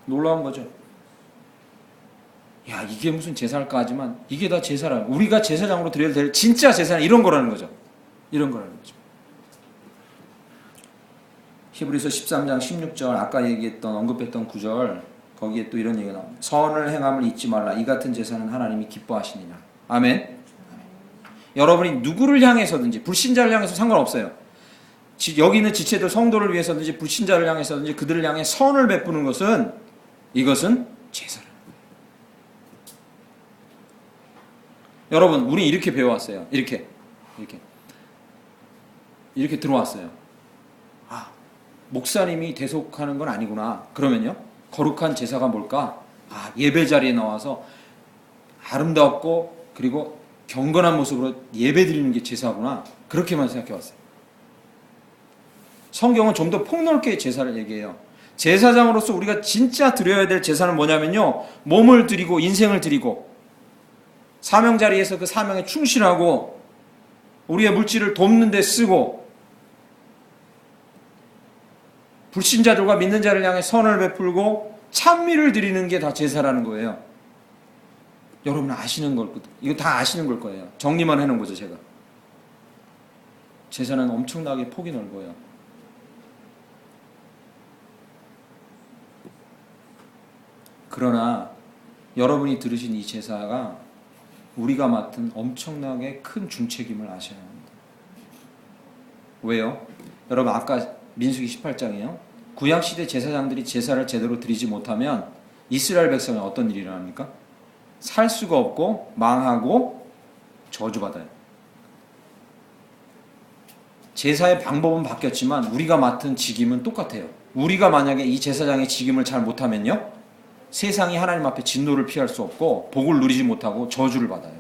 놀라운 거죠. 야, 이게 무슨 제사일까 하지만 이게 다 제사라. 우리가 제사장으로 드려야 될 진짜 제사는 이런 거라는 거죠. 이런 거라는 거죠. 히브리서 13장 16절 아까 얘기했던 언급했던 9절 거기에 또 이런 얘기가 나옵니다. 선을 행함을 잊지 말라. 이 같은 제사는 하나님이 기뻐하시니라. 아멘. 여러분이 누구를 향해서든지 불신자를 향해서 상관없어요. 여기 있는 지체들 성도를 위해서든지 불신자를 향해서든지 그들을 향해 선을 베푸는 것은 이것은 제사라. 여러분, 우리 이렇게 배워왔어요. 이렇게 들어왔어요. 목사님이 대속하는 건 아니구나. 그러면요, 거룩한 제사가 뭘까? 예배 자리에 나와서 아름답고 그리고 경건한 모습으로 예배 드리는 게 제사구나. 그렇게만 생각해왔어요. 성경은 좀 더 폭넓게 제사를 얘기해요. 제사장으로서 우리가 진짜 드려야 될 제사는 뭐냐면요, 몸을 드리고 인생을 드리고 사명 자리에서 그 사명에 충실하고 우리의 물질을 돕는 데 쓰고 불신자들과 믿는 자를 향해 선을 베풀고 찬미를 드리는 게 다 제사라는 거예요. 여러분 아시는 걸, 이거 다 아시는 걸 거예요. 정리만 해놓은 거죠, 제가. 제사는 엄청나게 폭이 넓어요. 그러나 여러분이 들으신 이 제사가 우리가 맡은 엄청나게 큰 중책임을 아셔야 합니다. 왜요? 여러분 아까 민수기 18장이에요. 구약시대 제사장들이 제사를 제대로 드리지 못하면 이스라엘 백성이 어떤 일이 일어납니까? 살 수가 없고 망하고 저주받아요. 제사의 방법은 바뀌었지만 우리가 맡은 직임은 똑같아요. 우리가 만약에 이 제사장의 직임을 잘 못하면요, 세상이 하나님 앞에 진노를 피할 수 없고 복을 누리지 못하고 저주를 받아요.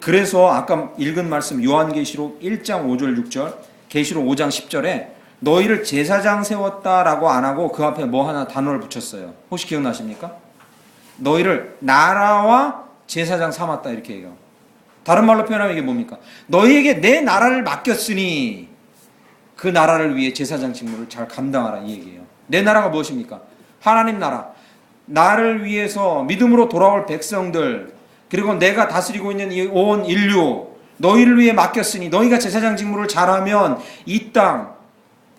그래서 아까 읽은 말씀 요한계시록 1장 5절 6절, 계시록 5장 10절에 너희를 제사장 세웠다라고 안 하고 그 앞에 뭐 하나 단어를 붙였어요. 혹시 기억나십니까? 너희를 나라와 제사장 삼았다 이렇게 얘기해요. 다른 말로 표현하면 이게 뭡니까? 너희에게 내 나라를 맡겼으니 그 나라를 위해 제사장 직무를 잘 감당하라 이 얘기예요. 내 나라가 무엇입니까? 하나님 나라. 나를 위해서 믿음으로 돌아올 백성들, 그리고 내가 다스리고 있는 이 온 인류, 너희를 위해 맡겼으니 너희가 제사장 직무를 잘하면 이 땅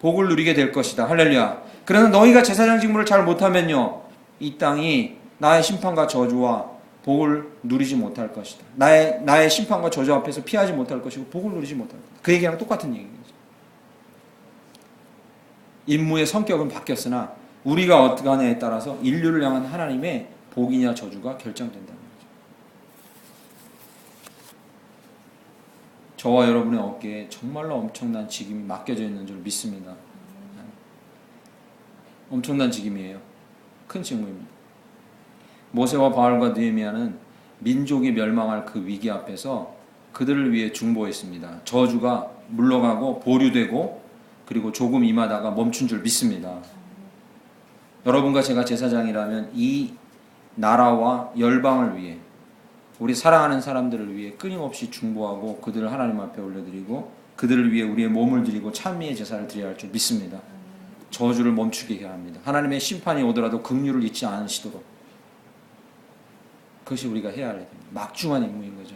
복을 누리게 될 것이다. 할렐루야. 그러나 너희가 제사장 직무를 잘 못하면요, 이 땅이 나의 심판과 저주와 복을 누리지 못할 것이다. 나의 심판과 저주 앞에서 피하지 못할 것이고 복을 누리지 못할 것이다. 그 얘기랑 똑같은 얘기죠. 임무의 성격은 바뀌었으나 우리가 어떻게 하냐에 따라서 인류를 향한 하나님의 복이냐 저주가 결정된다는 거죠. 저와 여러분의 어깨에 정말로 엄청난 직임이 맡겨져 있는 줄 믿습니다. 엄청난 직임이에요. 큰 직무입니다. 모세와 바알과 느헤미야는 민족이 멸망할 그 위기 앞에서 그들을 위해 중보했습니다. 저주가 물러가고 보류되고 그리고 조금 임하다가 멈춘 줄 믿습니다. 여러분과 제가 제사장이라면 이 나라와 열방을 위해, 우리 사랑하는 사람들을 위해 끊임없이 중보하고 그들을 하나님 앞에 올려드리고 그들을 위해 우리의 몸을 드리고 찬미의 제사를 드려야 할 줄 믿습니다. 저주를 멈추게 해야 합니다. 하나님의 심판이 오더라도 긍휼을 잊지 않으시도록, 그것이 우리가 해야 할 일입니다. 막중한 임무인 거죠.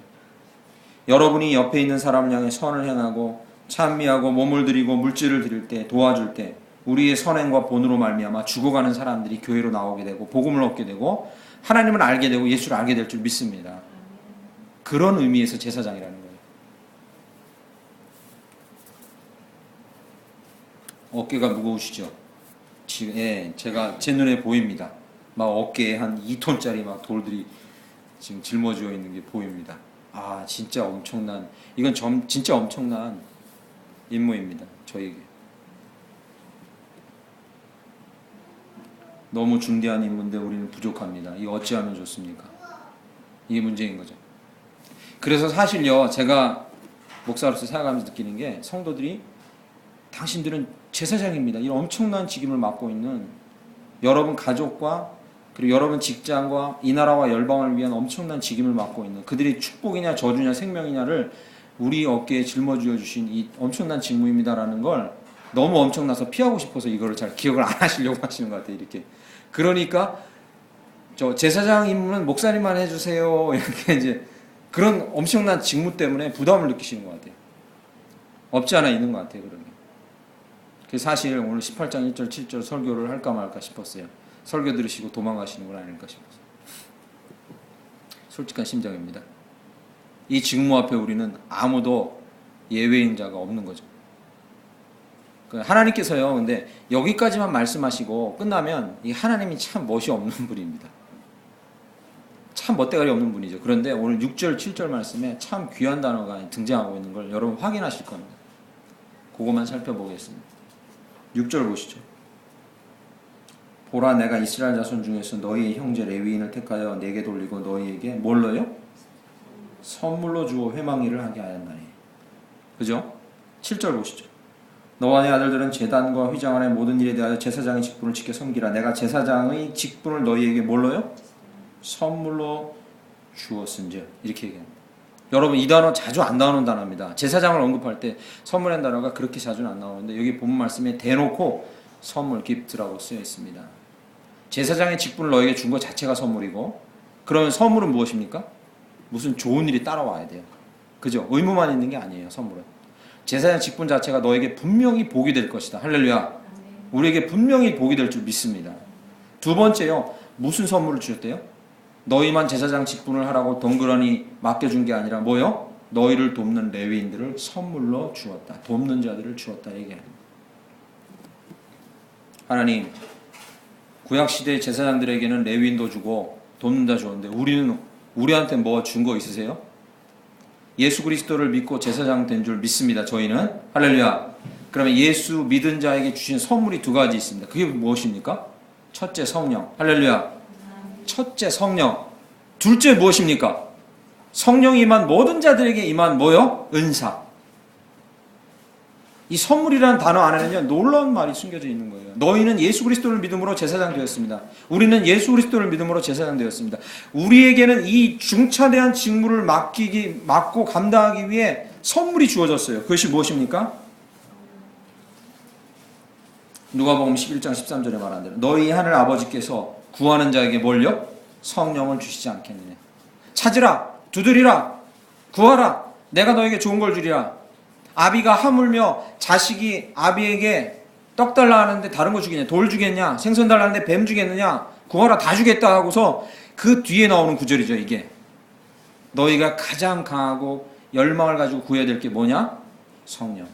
여러분이 옆에 있는 사람을 향해 선을 행하고 찬미하고 몸을 드리고 물질을 드릴 때, 도와줄 때 우리의 선행과 본으로 말미암아 죽어가는 사람들이 교회로 나오게 되고 복음을 얻게 되고 하나님을 알게 되고 예수를 알게 될 줄 믿습니다. 그런 의미에서 제사장이라는 거예요. 어깨가 무거우시죠? 지금 제가 제 눈에 보입니다. 막 어깨에 한 2톤짜리 막 돌들이 지금 짊어지어 있는 게 보입니다. 아, 진짜 엄청난, 이건 진짜 엄청난 임무입니다. 저에게. 너무 중대한 임무인데 우리는 부족합니다. 이거 어찌하면 좋습니까? 이게 문제인 거죠. 그래서 사실요, 제가 목사로서 생각하면서 느끼는 게, 성도들이 당신들은 제사장입니다. 이런 엄청난 직임을 맡고 있는 여러분 가족과 그리고 여러분 직장과 이 나라와 열방을 위한 엄청난 직임을 맡고 있는, 그들이 축복이냐 저주냐 생명이냐를 우리 어깨에 짊어지어 주신 이 엄청난 직무입니다라는 걸 너무 엄청나서 피하고 싶어서 이거를 잘 기억을 안 하시려고 하시는 것 같아요. 이렇게. 그러니까 저 제사장 임무는 목사님만 해주세요, 이렇게 이제 그런 엄청난 직무 때문에 부담을 느끼시는 것 같아요. 없지 않아 있는 것 같아요. 그런 게. 그래서 사실 오늘 18장 1절 7절 설교를 할까 말까 싶었어요. 설교 들으시고 도망가시는 건 아닐까 싶어서. 솔직한 심정입니다. 이 직무 앞에 우리는 아무도 예외인자가 없는 거죠. 하나님께서요, 근데 여기까지만 말씀하시고 끝나면 이 하나님이 참 멋이 없는 분입니다. 참 멋대가리 없는 분이죠. 그런데 오늘 6절 7절 말씀에 참 귀한 단어가 등장하고 있는 걸 여러분 확인하실 겁니다. 그것만 살펴보겠습니다. 6절 보시죠. 보라, 내가 이스라엘 자손 중에서 너희의 형제 레위인을 택하여 내게 돌리고 너희에게 뭘로요? 선물로 주어 회망일을 하게 하였나니. 그죠? 7절 보시죠. 너와 네 아들들은 제단과 휘장 안의 모든 일에 대하여 제사장의 직분을 지켜 섬기라. 내가 제사장의 직분을 너희에게 뭘로요? 선물로 주었은즉. 이렇게 얘기합니다. 여러분, 이 단어 자주 안 나오는 단어입니다. 제사장을 언급할 때 선물이라는 단어가 그렇게 자주는 안 나오는데 여기 본문 말씀에 대놓고 선물, 기프트라고 쓰여 있습니다. 제사장의 직분을 너에게 준 것 자체가 선물이고, 그러면 선물은 무엇입니까? 무슨 좋은 일이 따라와야 돼요. 그죠? 의무만 있는 게 아니에요. 선물은. 제사장 직분 자체가 너에게 분명히 복이 될 것이다. 할렐루야. 우리에게 분명히 복이 될 줄 믿습니다. 두 번째요, 무슨 선물을 주셨대요? 너희만 제사장 직분을 하라고 덩그러니 맡겨준 게 아니라 뭐요? 너희를 돕는 레위인들을 선물로 주었다. 돕는 자들을 주었다 얘기합니다. 하나님, 구약시대 제사장들에게는 레위인도 주고 돕는 자 주었는데 우리한테 뭐 준 거 있으세요? 예수 그리스도를 믿고 제사장 된 줄 믿습니다. 저희는. 할렐루야. 그러면 예수 믿은 자에게 주신 선물이 두 가지 있습니다. 그게 무엇입니까? 첫째 성령. 할렐루야. 첫째 성령. 둘째 무엇입니까? 성령이 임한 모든 자들에게 임한 뭐요? 은사. 이 선물이라는 단어 안에는요, 놀라운 말이 숨겨져 있는 거예요. 너희는 예수 그리스도를 믿음으로 제사장 되었습니다. 우리는 예수 그리스도를 믿음으로 제사장 되었습니다. 우리에게는 이 중차대한 직무를 맡고 감당하기 위해 선물이 주어졌어요. 그것이 무엇입니까? 누가복음 11장 13절에 말한 대로 너희 하늘 아버지께서 구하는 자에게 뭘요? 성령을 주시지 않겠느냐. 찾으라, 두드리라, 구하라, 내가 너에게 좋은 걸 주리라. 아비가 하물며 자식이 아비에게 떡 달라 하는데 다른 거 주겠냐? 돌 주겠냐? 생선 달라 하는데 뱀 주겠느냐? 구하라, 다 주겠다 하고서 그 뒤에 나오는 구절이죠. 이게 너희가 가장 강하고 열망을 가지고 구해야 될 게 뭐냐? 성령.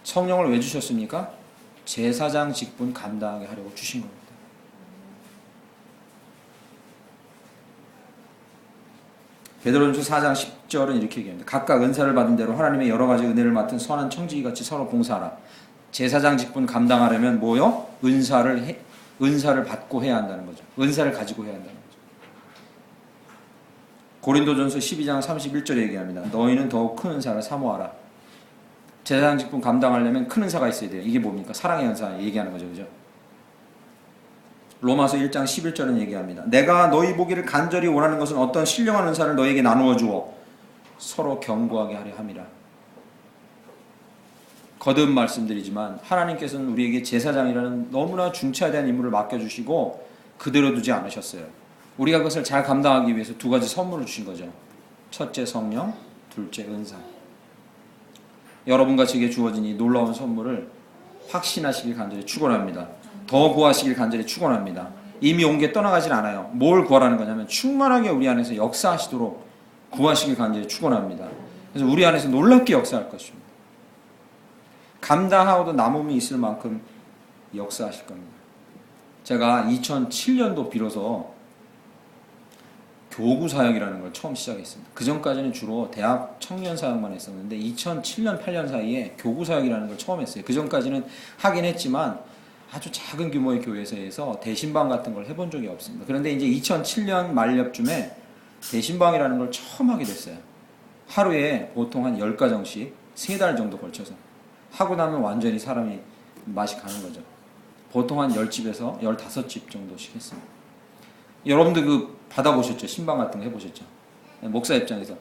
성령을 왜 주셨습니까? 제사장 직분 감당하게 하려고 주신 겁니다. 베드로전서 4장 10절은 이렇게 얘기합니다. 각각 은사를 받은 대로 하나님의 여러 가지 은혜를 맡은 선한 청지기같이 서로 봉사하라. 제사장 직분 감당하려면 뭐요? 은사를 받고 해야 한다는 거죠. 은사를 가지고 해야 한다는 거죠. 고린도전서 12장 31절에 얘기합니다. 너희는 더욱 큰 은사를 사모하라. 제사장 직분 감당하려면 큰 은사가 있어야 돼요. 이게 뭡니까? 사랑의 은사 얘기하는 거죠. 그죠? 로마서 1장 11절은 얘기합니다. 내가 너희 보기를 간절히 원하는 것은 어떤 신령한 은사를 너희에게 나누어 주어 서로 견고하게 하려 함이라. 거듭 말씀드리지만 하나님께서는 우리에게 제사장이라는 너무나 중차대한 임무를 맡겨주시고 그대로 두지 않으셨어요. 우리가 그것을 잘 감당하기 위해서 두 가지 선물을 주신 거죠. 첫째 성령, 둘째 은사. 여러분과 제게 주어진 이 놀라운 선물을 확신하시길 간절히 축원합니다. 더 구하시길 간절히 축원합니다. 이미 온 게 떠나가질 않아요. 뭘 구하라는 거냐면 충만하게 우리 안에서 역사하시도록 구하시길 간절히 축원합니다. 그래서 우리 안에서 놀랍게 역사할 것입니다. 감당하고도 남음이 있을 만큼 역사하실 겁니다. 제가 2007년도 비로소 교구 사역이라는 걸 처음 시작했습니다. 그 전까지는 주로 대학 청년 사역만 했었는데 2007년 8년 사이에 교구 사역이라는 걸 처음 했어요. 그 전까지는 하긴 했지만 아주 작은 규모의 교회에서 대신방 같은 걸 해본 적이 없습니다. 그런데 이제 2007년 말엽쯤에 대신방이라는 걸 처음 하게 됐어요. 하루에 보통 한 10가정씩 3달 정도 걸쳐서 하고 나면 완전히 사람이 맛이 가는 거죠. 보통 한 10집에서 15집 정도씩 했습니다. 여러분들 그 받아보셨죠? 신방 같은 거 해보셨죠? 목사 입장에서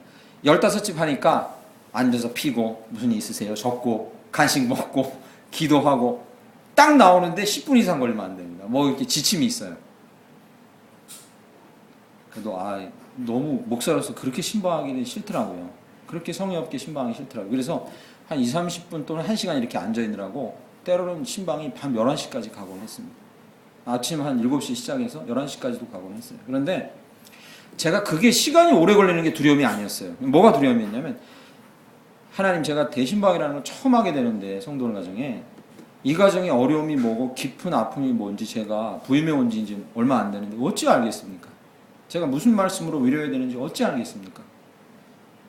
15집 하니까 앉아서 피고 무슨 일 있으세요? 적고 간식 먹고 기도하고 딱 나오는데 10분 이상 걸리면 안 됩니다. 뭐 이렇게 지침이 있어요. 그래도 너무 목사로서 그렇게 신방하기는 싫더라고요. 그렇게 성의 없게 신방하기 싫더라고요. 그래서 한 20, 30분 또는 1시간 이렇게 앉아있느라고 때로는 신방이 밤 11시까지 가곤 했습니다. 아침 한 7시 시작해서 11시까지도 가곤 했어요. 그런데 제가 그게 시간이 오래 걸리는 게 두려움이 아니었어요. 뭐가 두려움이었냐면 하나님, 제가 대신방이라는 걸 처음 하게 되는데 성도는 가정에 이 가정의 어려움이 뭐고 깊은 아픔이 뭔지 제가 부임해 온 지 이제 얼마 안 되는데 어찌 알겠습니까? 제가 무슨 말씀으로 위로해야 되는지 어찌 알겠습니까?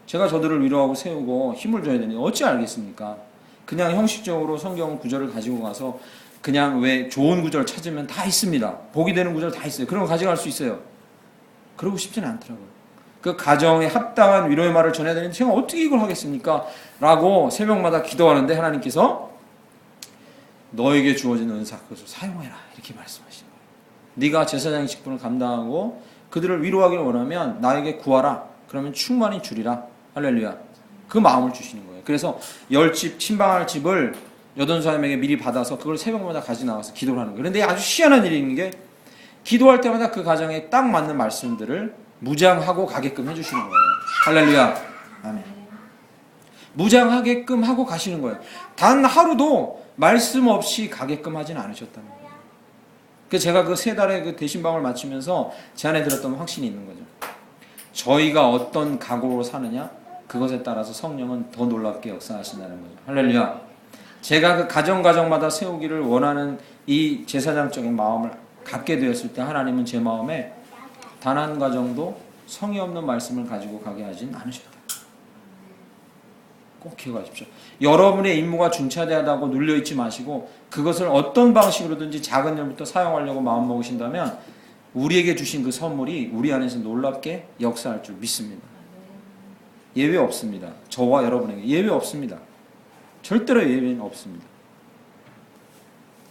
제가 저들을 위로하고 세우고 힘을 줘야 되는데 어찌 알겠습니까? 그냥 형식적으로 성경 구절을 가지고 가서 그냥 왜 좋은 구절 찾으면 다 있습니다. 복이 되는 구절 다 있어요. 그런 거 가져갈 수 있어요. 그러고 싶지는 않더라고요. 그 가정에 합당한 위로의 말을 전해야 되는데 제가 어떻게 이걸 하겠습니까? 라고 새벽마다 기도하는데 하나님께서 너에게 주어진 은사 그것을 사용해라 이렇게 말씀하시는 거예요. 네가 제사장의 직분을 감당하고 그들을 위로하기를 원하면 나에게 구하라. 그러면 충만히 주리라. 할렐루야. 그 마음을 주시는 거예요. 그래서 10집 침방할 집을 여든 사람에게 미리 받아서 그걸 새벽마다 가지고 나와서 기도를 하는 거예요. 그런데 아주 희한한 일이 있는 게 기도할 때마다 그 가정에 딱 맞는 말씀들을 무장하고 가게끔 해주시는 거예요. 할렐루야. 아멘. 무장하게끔 하고 가시는 거예요. 단 하루도 말씀 없이 가게끔 하진 않으셨다는 거예요. 그래서 제가 그 3달의 그 대신방을 마치면서 제 안에 들었던 확신이 있는 거죠. 저희가 어떤 각오로 사느냐, 그것에 따라서 성령은 더 놀랍게 역사하신다는 거죠. 할렐루야. 제가 그 가정마다 세우기를 원하는 이 제사장적인 마음을 갖게 되었을 때 하나님은 제 마음에 단 한 가정도 성의 없는 말씀을 가지고 가게 하진 않으셔요. 꼭 기억하십시오. 여러분의 임무가 중차대하다고 눌려있지 마시고 그것을 어떤 방식으로든지 작은 일부터 사용하려고 마음먹으신다면 우리에게 주신 그 선물이 우리 안에서 놀랍게 역사할 줄 믿습니다. 예외 없습니다. 저와 여러분에게 예외 없습니다. 절대로 예외는 없습니다.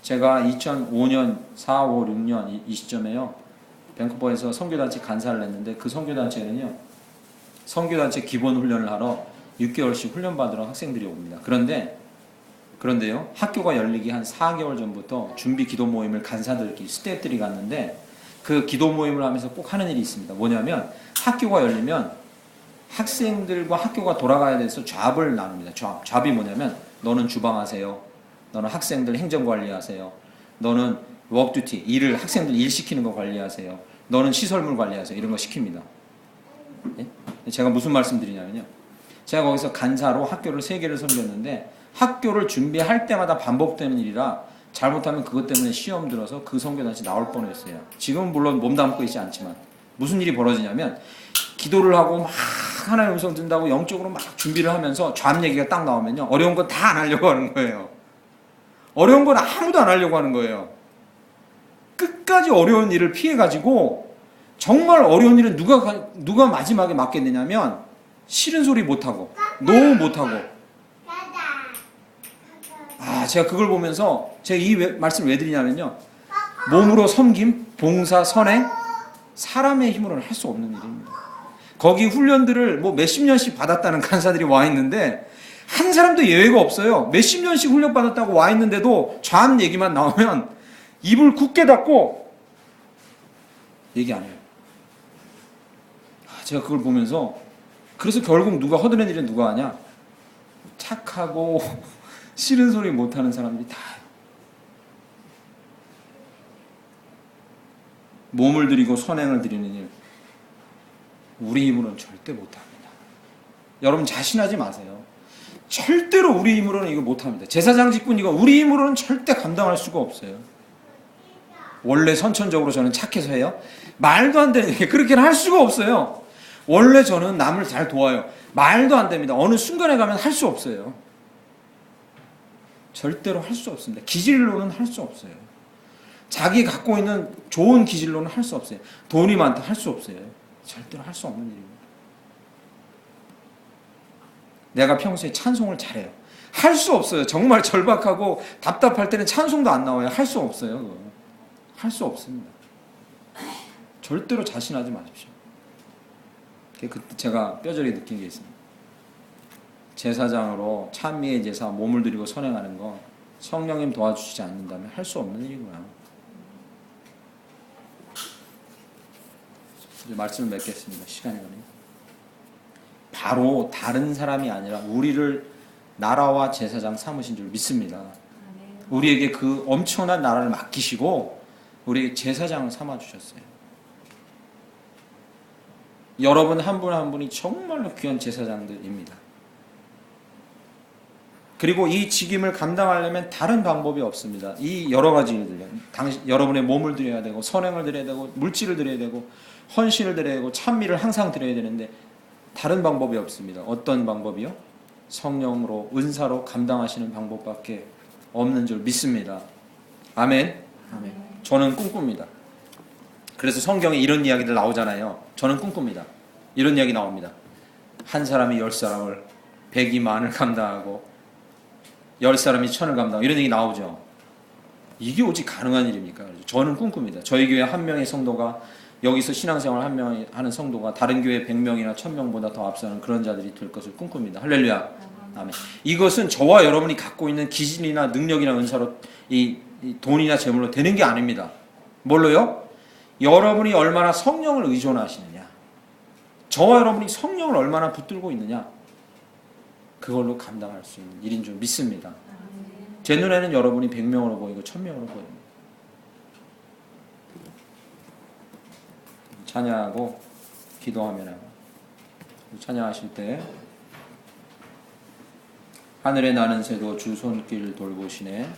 제가 2005년 4, 5, 6년 이 시점에요. 밴쿠버에서 선교단체 간사를 했는데 그 선교단체는요. 선교단체 기본 훈련을 하러 6개월씩 훈련받으러 학생들이 옵니다. 그런데요. 학교가 열리기 한 4개월 전부터 준비 기도 모임을 간사들끼리 스태프들이 갔는데 그 기도 모임을 하면서 꼭 하는 일이 있습니다. 뭐냐면 학교가 열리면 학생들과 학교가 돌아가야 돼서 잡을 나눕니다. 잡이 뭐냐면 너는 주방하세요. 너는 학생들 행정관리하세요. 너는 워크듀티, 일을 학생들 일 시키는 거 관리하세요. 너는 시설물 관리하세요. 이런 거 시킵니다. 예? 제가 무슨 말씀 드리냐면요. 제가 거기서 간사로 학교를 3개를 섬겼는데 학교를 준비할 때마다 반복되는 일이라 잘못하면 그것 때문에 시험 들어서 그 선교단체 나올 뻔했어요. 지금은 물론 몸담고 있지 않지만 무슨 일이 벌어지냐면 기도를 하고 막 하나님의 음성 듣는다고 영적으로 막 준비를 하면서 잡 얘기가 딱 나오면요. 어려운 건 다 안 하려고 하는 거예요. 어려운 건 아무도 안 하려고 하는 거예요. 끝까지 어려운 일을 피해가지고 정말 어려운 일은 누가 마지막에 맡겠느냐면 싫은 소리 못하고 너무 못하고 제가 그걸 보면서 제가 이 말씀을 왜 드리냐면요. 몸으로 섬김, 봉사, 선행 사람의 힘으로는 할 수 없는 일입니다. 거기 훈련들을 뭐 몇십 년씩 받았다는 간사들이 와 있는데 한 사람도 예외가 없어요. 몇십 년씩 훈련 받았다고 와 있는데도 좌암 얘기만 나오면 입을 굳게 닫고 얘기 안 해요. 제가 그걸 보면서 그래서 결국 누가 허드렛 일은 누가 하냐? 착하고 싫은 소리 못하는 사람들이 다 해요. 몸을 들이고 선행을 드리는 일 우리 힘으로는 절대 못합니다. 여러분 자신하지 마세요. 절대로 우리 힘으로는 이거 못합니다. 제사장 직분 이거 우리 힘으로는 절대 감당할 수가 없어요. 원래 선천적으로 저는 착해서 해요? 말도 안 되는 얘기 그렇게는 할 수가 없어요. 원래 저는 남을 잘 도와요. 말도 안 됩니다. 어느 순간에 가면 할 수 없어요. 절대로 할 수 없습니다. 기질로는 할 수 없어요. 자기 갖고 있는 좋은 기질로는 할 수 없어요. 돈이 많다 할 수 없어요. 절대로 할 수 없는 일입니다. 내가 평소에 찬송을 잘해요. 할 수 없어요. 정말 절박하고 답답할 때는 찬송도 안 나와요. 할 수 없어요. 할 수 없습니다. 절대로 자신하지 마십시오. 그때 제가 뼈저리 느낀 게 있습니다. 제사장으로 찬미의 제사 몸을 드리고 선행하는 거 성령님 도와주시지 않는다면 할 수 없는 일이고요. 이제 말씀을 맺겠습니다. 시간이 가네요. 바로 다른 사람이 아니라 우리를 나라와 제사장 삼으신 줄 믿습니다. 우리에게 그 엄청난 나라를 맡기시고 우리에게 제사장을 삼아주셨어요. 여러분 한 분 한 분이 정말로 귀한 제사장들입니다. 그리고 이 직임을 감당하려면 다른 방법이 없습니다. 이 여러 가지 일들요. 여러분의 몸을 드려야 되고 선행을 드려야 되고 물질을 드려야 되고 헌신을 드려야 되고 찬미를 항상 드려야 되는데 다른 방법이 없습니다. 어떤 방법이요? 성령으로 은사로 감당하시는 방법밖에 없는 줄 믿습니다. 아멘. 아멘. 저는 꿈꿉니다. 그래서 성경에 이런 이야기들 나오잖아요. 저는 꿈꿉니다. 이런 이야기 나옵니다. 한 사람이 10사람을 100이 만을 감당하고 10사람이 1000을 감당하고 이런 얘기 나오죠. 이게 오직 가능한 일입니까? 저는 꿈꿉니다. 저희 교회 한 명의 성도가 여기서 신앙생활 한 명 하는 성도가 다른 교회 100명이나 1000명보다 더 앞서는 그런 자들이 될 것을 꿈꿉니다. 할렐루야. 아멘. 이것은 저와 여러분이 갖고 있는 기질이나 능력이나 은사로 이 돈이나 재물로 되는 게 아닙니다. 뭘로요? 여러분이 얼마나 성령을 의존하시느냐, 저와 여러분이 성령을 얼마나 붙들고 있느냐, 그걸로 감당할 수 있는 일인 줄 믿습니다. 제 눈에는 여러분이 100명으로 보이고 1000명으로 보입니다. 찬양하고 기도하면 찬양하실 때 하늘에 나는 새도 주 손길 돌보시네